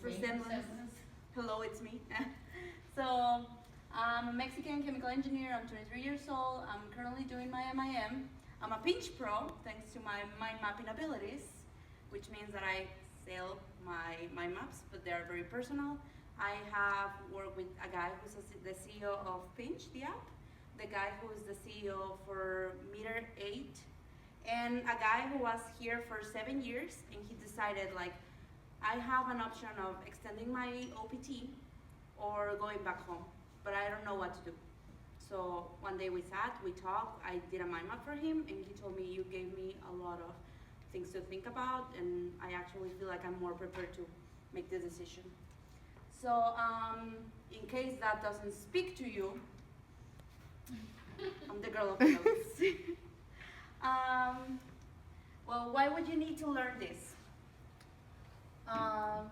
resemblance. Hello, it's me. So, I'm a Mexican chemical engineer. I'm 23 years old. I'm currently doing my MIM. I'm a pinch pro thanks to my mind mapping abilities, which means that I sell my mind maps, but they're very personal. I have worked with a guy who's the CEO of Pinch, the app, the guy who is the CEO for Meter 8, and a guy who was here for 7 years, and he decided, like, I have an option of extending my OPT or going back home, but I don't know what to do. So one day we sat, we talked, I did a mind map for him, and he told me, you gave me a lot of things to think about, and I actually feel like I'm more prepared to make this decision. So in case that doesn't speak to you, I'm the girl of the notes. Well, why would you need to learn this?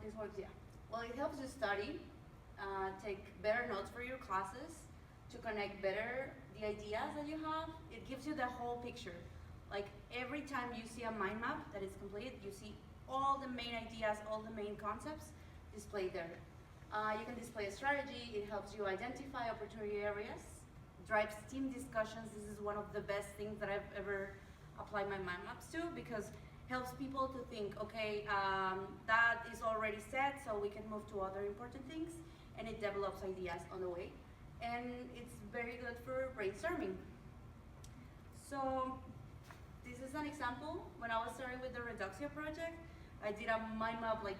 This works, yeah. Well, it helps you study, take better notes for your classes, to connect better the ideas that you have. It gives you the whole picture. Like every time you see a mind map that is complete, you see all the main ideas, all the main concepts displayed there. You can display a strategy. It helps you identify opportunity areas, drives team discussions. This is one of the best things that I've ever applied my mind maps to, because helps people to think, okay, that is already set, so we can move to other important things, and it develops ideas on the way. And it's very good for brainstorming. So this is an example. When I was starting with the Reduxia project, I did a mind map like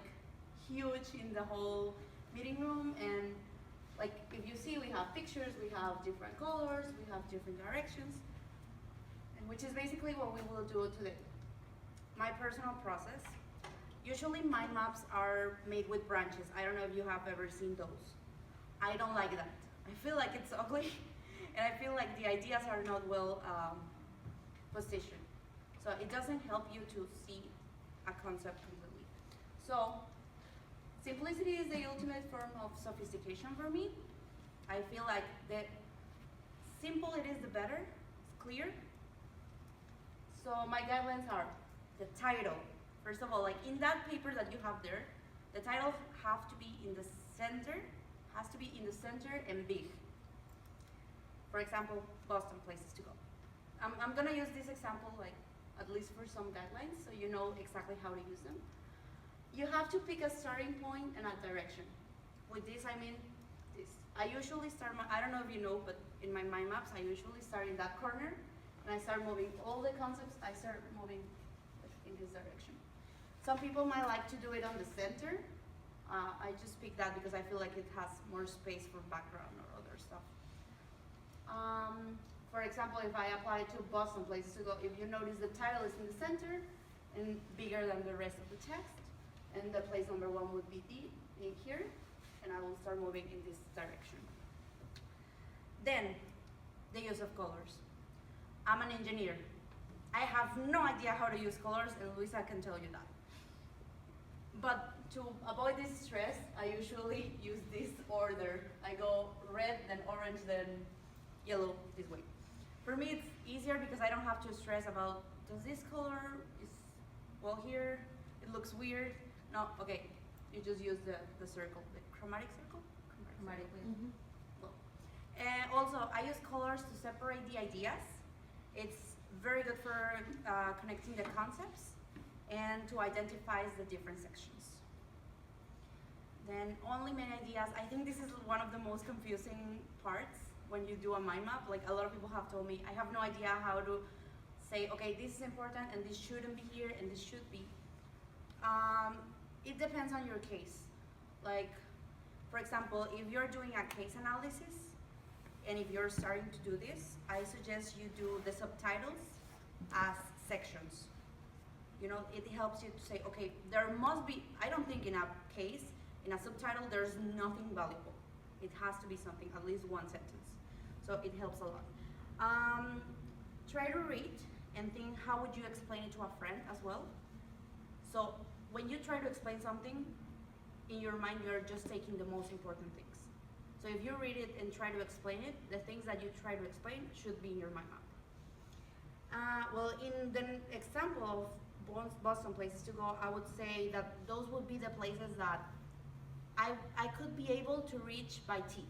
huge in the whole meeting room, and like if you see, we have pictures, we have different colors, we have different directions, and which is basically what we will do today. My personal process. Usually mind maps are made with branches. I don't know if you have ever seen those. I don't like that. I feel like it's ugly, and I feel like the ideas are not well positioned. So it doesn't help you to see a concept completely. So simplicity is the ultimate form of sophistication for me. I feel like the simple it is, the better. It's clear. So my guidelines are the title. First of all, like in that paper that you have there, the title have to be in the center, has to be in the center and big. For example, Boston, places to go. I'm gonna use this example like at least for some guidelines, so you know exactly how to use them. You have to pick a starting point and a direction. With this, I mean this. I usually start I don't know if you know, but in my mind maps, I usually start in that corner, and I start moving all the concepts, I start moving in this direction. Some people might like to do it on the center. I just pick that because I feel like it has more space for background or other stuff. For example, if I apply it to Boston, places to go, if you notice the title is in the center and bigger than the rest of the text, and the place number 1 would be in here, and I will start moving in this direction. Then, the use of colors. I'm an engineer. I have no idea how to use colors, and Luisa can tell you that. But to avoid this stress, I usually use this order. I go red, then orange, then yellow, this way. For me, it's easier because I don't have to stress about, does this color is, well, here, it looks weird. No, okay, you just use the circle, the chromatic circle? Chromatic, Mm-hmm. well. And also, I use colors to separate the ideas. It's very good for connecting the concepts and to identify the different sections. Then only main ideas. I think this is one of the most confusing parts when you do a mind map. Like a lot of people have told me, I have no idea how to say, okay, this is important and this shouldn't be here and this should be. It depends on your case. Like, for example, if you're doing a case analysis, and if you're starting to do this, I suggest you do the subtitles as sections. You know, it helps you to say, okay, there must be, I don't think in a case, in a subtitle, there's nothing valuable. It has to be something, at least one sentence. So it helps a lot. Try to read and think, how would you explain it to a friend as well? So when you try to explain something, in your mind, you're just taking the most important things. So if you read it and try to explain it, the things that you try to explain should be in your mind map. Well, in the example of Boston places to go, I would say that those would be the places that I could be able to reach by T,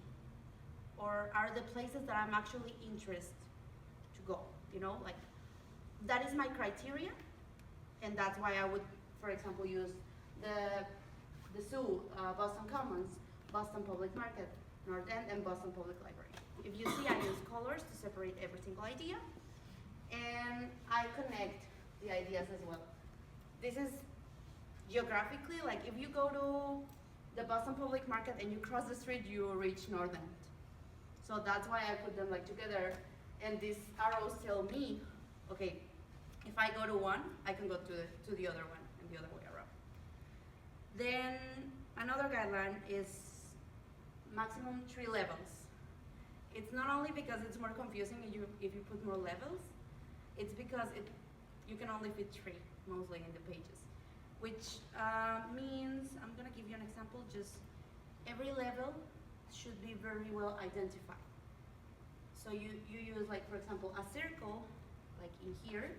or are the places that I'm actually interested to go, like that is my criteria, and that's why I would, for example, use the zoo, Boston Commons, Boston Public Market, North End, and Boston Public Library. If you see, I use colors to separate every single idea, and I connect the ideas as well. This is geographically, like if you go to the Boston Public Market and you cross the street, you reach North End. So that's why I put them like together, and these arrows tell me, okay, if I go to one, I can go to the other one, and the other way around. Then another guideline is maximum 3 levels. It's not only because it's more confusing if you put more levels, it's because you can only fit 3 mostly in the pages, which means, I'm gonna give you an example, just every level should be very well identified. So you use, like, for example, a circle, like in here,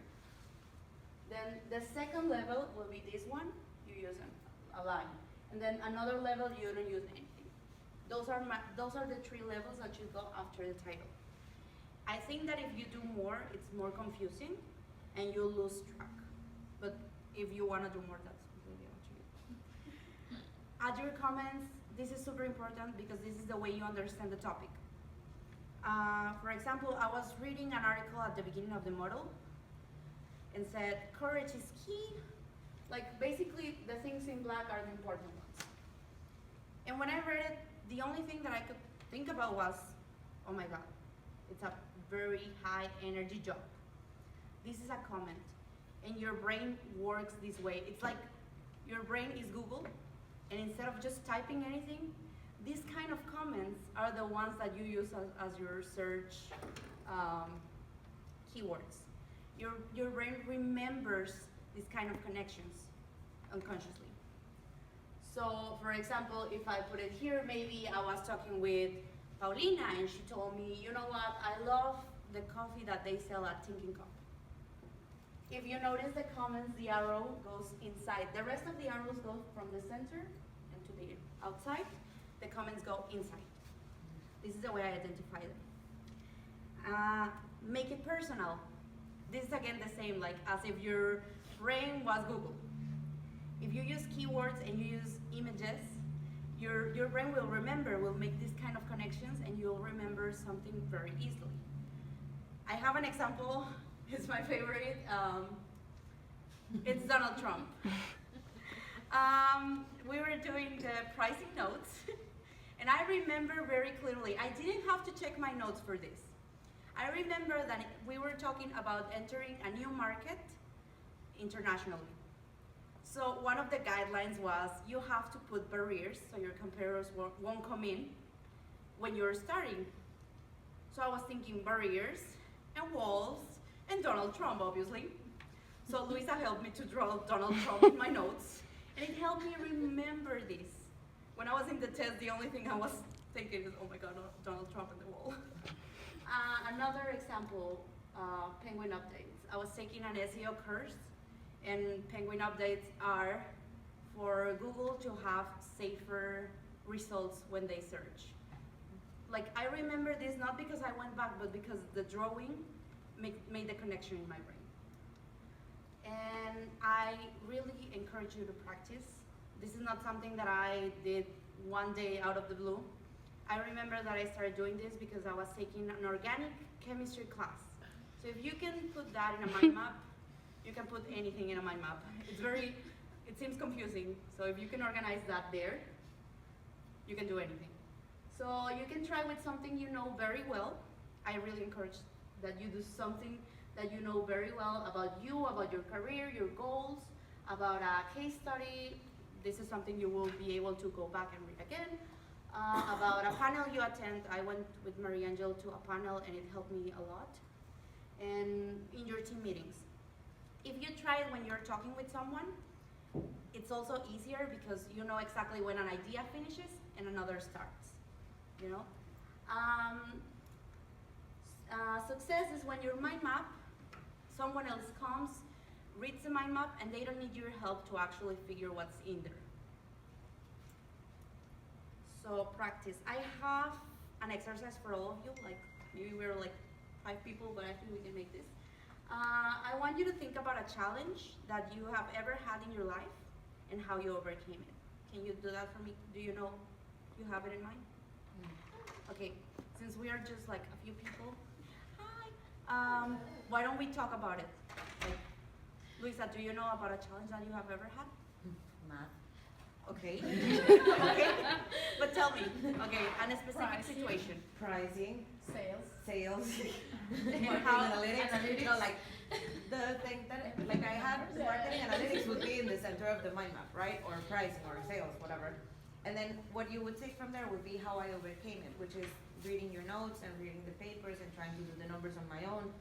then the second level will be this one, you use a line. And then another level, you don't use anything. Those are the 3 levels that should go after the title. I think that if you do more, it's more confusing and you'll lose track. But if you want to do more, that's completely up to you. Add your comments. This is super important because this is the way you understand the topic. For example, I was reading an article at the beginning of the model and said, courage is key. Like, basically, the things in black are the important ones. And when I read it, the only thing that I could think about was, oh my God, it's a very high energy job. This is a comment, and your brain works this way. It's like your brain is Google, and instead of just typing anything, these kind of comments are the ones that you use as your search keywords. Your brain remembers these kind of connections unconsciously. So, for example, if I put it here, maybe I was talking with Paulina and she told me, you know what, I love the coffee that they sell at Tinking Cup. If you notice the comments, the arrow goes inside. The rest of the arrows go from the center and to the outside. The comments go inside. This is the way I identify them. Make it personal. This is again the same, like as if your brain was Google. If you use keywords and you use images, your brain will make these kind of connections, and you'll remember something very easily. I have an example, it's my favorite. It's Donald Trump. We were doing the pricing notes, and I remember very clearly, I didn't have to check my notes for this. I remember that we were talking about entering a new market internationally. So one of the guidelines was you have to put barriers so your competitors won't come in when you're starting. So I was thinking barriers and walls and Donald Trump, obviously. So Luisa helped me to draw Donald Trump in my notes, and it helped me remember this. When I was in the test, the only thing I was thinking is, oh my God, Donald Trump on the wall. Another example, Penguin updates. I was taking an SEO course, and Penguin updates are for Google to have safer results when they search. Like, I remember this not because I went back, but because the drawing made the connection in my brain. And I really encourage you to practice. This is not something that I did one day out of the blue. I remember that I started doing this because I was taking an organic chemistry class. So if you can put that in a mind map, you can put anything in a mind map. It seems confusing. So if you can organize that there, you can do anything. So you can try with something you know very well. I really encourage that you do something that you know very well about you, about your career, your goals, about a case study. This is something you will be able to go back and read again. About a panel you attend. I went with Marie Angel to a panel and it helped me a lot. And in your team meetings. If you try it when you're talking with someone, it's also easier because you know exactly when an idea finishes and another starts, you know? Success is when your mind map, someone else comes, reads the mind map, and they don't need your help to actually figure what's in there. So practice. I have an exercise for all of you. Like maybe we're like 5 people, but I think we can make this. I want you to think about a challenge that you have ever had in your life and how you overcame it. Can you do that for me? Do you know you have it in mind? Okay, since we are just like a few people, hi. Why don't we talk about it? Like, Luisa, do you know about a challenge that you have ever had? Math. Okay. Okay. But tell me, okay, and a specific situation. Pricing. Sales. And how, Analytics. No, like the thing that like I had marketing analytics would be in the center of the mind map, right? Or pricing or sales, whatever. And then what you would take from there would be how I overcame it, which is reading your notes and reading the papers and trying to do the numbers on my own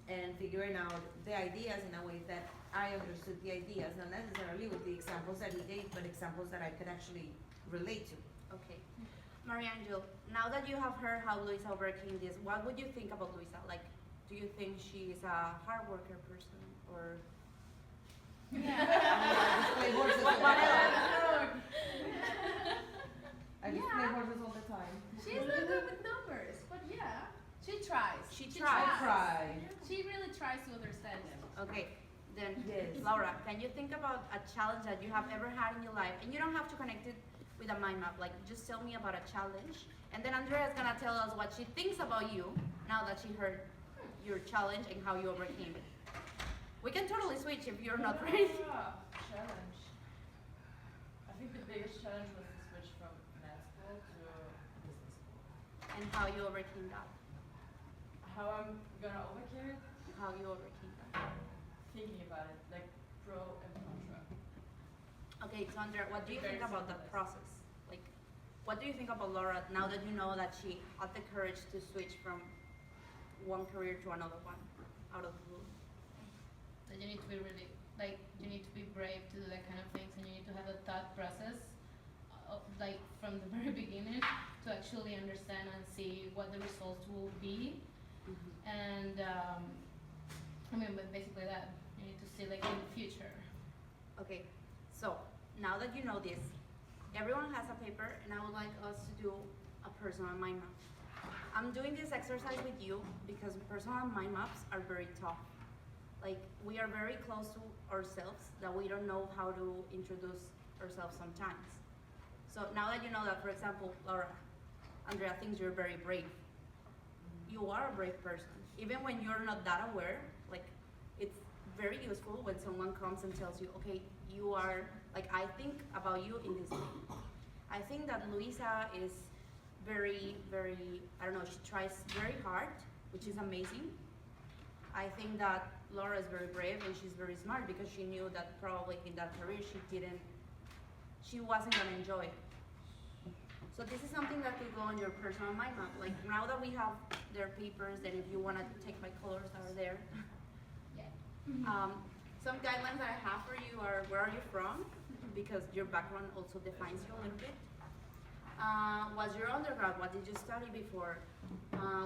and figuring out the ideas in a way that I understood the ideas, not necessarily with the examples that he gave, but examples that I could actually relate to. okay. Mariangel, now that you have heard how Luisa overcame this, what would you think about Luisa? Like, do you think she's a hard worker person or? Play horses all the What time. else? I just play horses all the time. She's not good with numbers, but yeah, she tries. She I tries. try. She really tries to understand them. Okay, then Yes. Laura, can you think about a challenge that you have ever had in your life? And you don't have to connect it with a mind map. Like, just tell me about a challenge, and then Andrea's gonna tell us what she thinks about you now that she heard your challenge and how you overcame it. We can totally switch if you're not ready. Challenge. I think the biggest challenge was to switch from math school to business school. And how you overcame that. How I'm gonna overcome it? How you overcame that. Thinking about it, like pro and contra. Okay, so Andrea, what do you Very think about the simple. process? Like, what do you think about Laura now that you know that she had the courage to switch from one career to another one out of the blue? That you need to be really, like, you need to be brave to do that kind of things, and you need to have a thought process, like, from the very beginning, to actually understand and see what the results will be. And, I mean, but basically that, you need to see, like, in the future. Okay, so now that you know this, everyone has a paper, and I would like us to do a personal mind map. I'm doing this exercise with you because personal mind maps are very tough. Like, we are very close to ourselves that we don't know how to introduce ourselves sometimes. So now that you know that, for example, Laura, Andrea thinks you're very brave. You are a brave person. Even when you're not that aware, like, it's very useful when someone comes and tells you, okay, you are, like, I think about you in this way. I think that Luisa is very, very, I don't know, she tries very hard, which is amazing. I think that Laura is very brave and she's very smart because she knew that probably in that career she wasn't gonna enjoy it. So this is something that could go on your personal mind map. Like, now that we have their papers, and if you wanna take my colors that are there. Yeah. Some guidelines that I have for you are, where are you from? Because your background also defines you a little bit. What's your undergrad? What did you study before?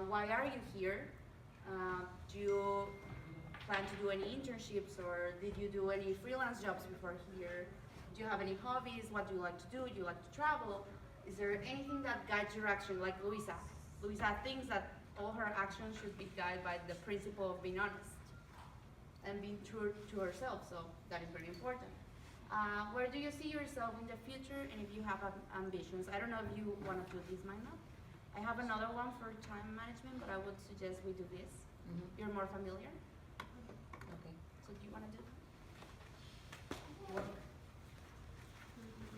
Why are you here? Do you plan to do any internships, or did you do any freelance jobs before here? Do you have any hobbies? What do you like to do? Do you like to travel? Is there anything that guides your action, like Luisa? Luisa thinks that all her actions should be guided by the principle of being honest and being true to herself, so that is very important. Where do you see yourself in the future, and if you have ambitions? I don't know if you want to do this mind map. I have another one for time management, but I would suggest we do this. You're more familiar. Okay. So do you want to do that?